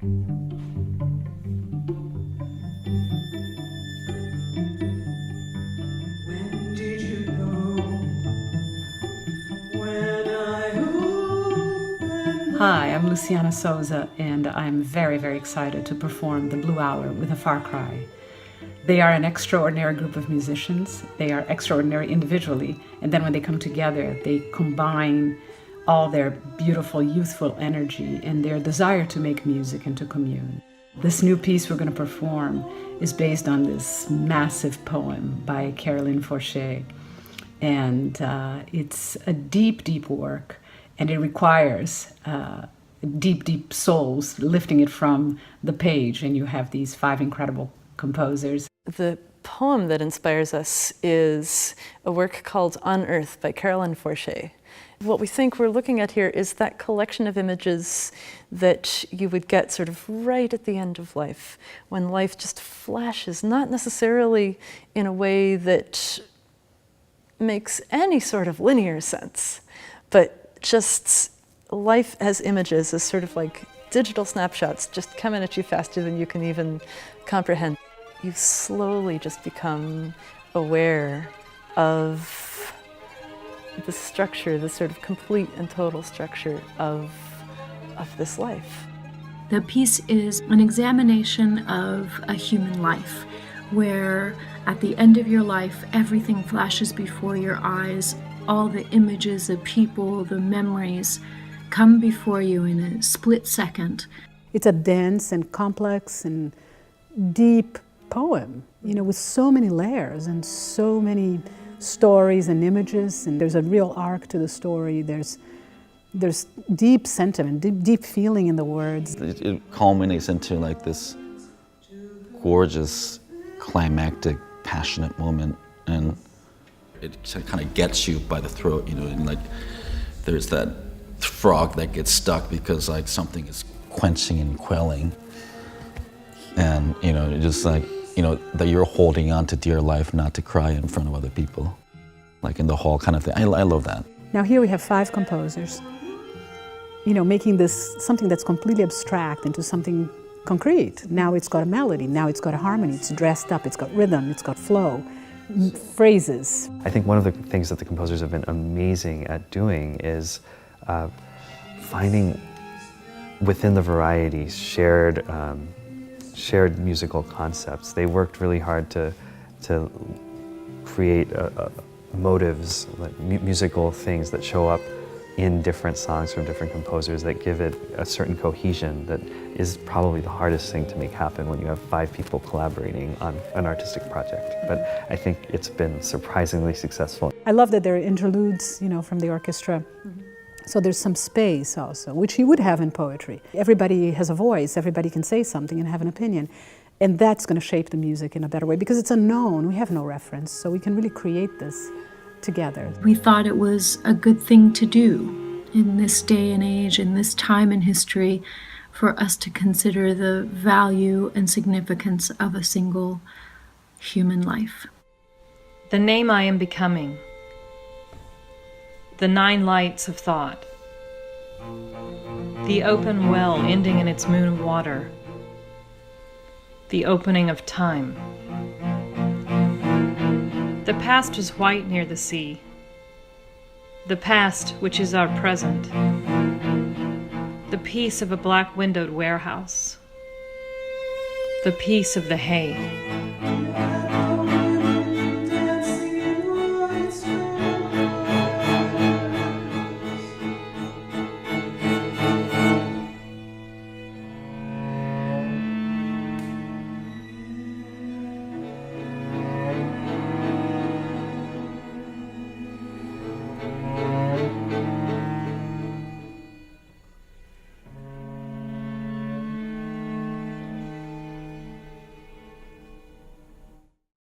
Hi, I'm Luciana Souza, and I'm very, very excited to perform the Blue Hour with a Far Cry. They are an extraordinary group of musicians. They are extraordinary individually, and then when they come together, they combine all their beautiful, youthful energy and their desire to make music and to commune. This new piece we're going to perform is based on this massive poem by Caroline Forché, and it's a deep, deep work. And it requires deep, deep souls lifting it from the page. And you have these 5 incredible composers. The poem that inspires us is a work called On Earth by Caroline Forché. What we think we're looking at here is that collection of images that you would get sort of right at the end of life, when life just flashes, not necessarily in a way that makes any sort of linear sense, but just life as images, as sort of like digital snapshots, just coming at you faster than you can even comprehend. You slowly just become aware of the structure, the sort of complete and total structure of this life. The piece is an examination of a human life, where at the end of your life, everything flashes before your eyes. All the images, the people, the memories come before you in a split second. It's a dense and complex and deep poem, with so many layers and so many stories and images, and there's a real arc to the story. There's deep sentiment, deep feeling in the words. It culminates into like this gorgeous, climactic, passionate moment, and it kind of gets you by the throat, and like there's that frog that gets stuck because like something is quenching and quelling, and just like that you're holding on to dear life, not to cry in front of other people, like in the hall kind of thing. I love that. Now here we have 5 composers, making this something that's completely abstract into something concrete. Now it's got a melody, now it's got a harmony, it's dressed up, it's got rhythm, it's got flow. Phrases. I think one of the things that the composers have been amazing at doing is finding within the varieties shared musical concepts. They worked really hard to create motives, like musical things that show up in different songs from different composers that give it a certain cohesion that is probably the hardest thing to make happen when you have 5 people collaborating on an artistic project. But I think it's been surprisingly successful. I love that there are interludes, from the orchestra. Mm-hmm. So there's some space also, which you would have in poetry. Everybody has a voice, everybody can say something and have an opinion. And that's going to shape the music in a better way because it's unknown, we have no reference, so we can really create this together. We thought it was a good thing to do in this day and age, in this time in history, for us to consider the value and significance of a single human life. The name I am becoming. The 9 lights of thought. The open well ending in its moon of water. The opening of time. The past is white near the sea. The past, which is our present. The peace of a black-windowed warehouse. The peace of the hay.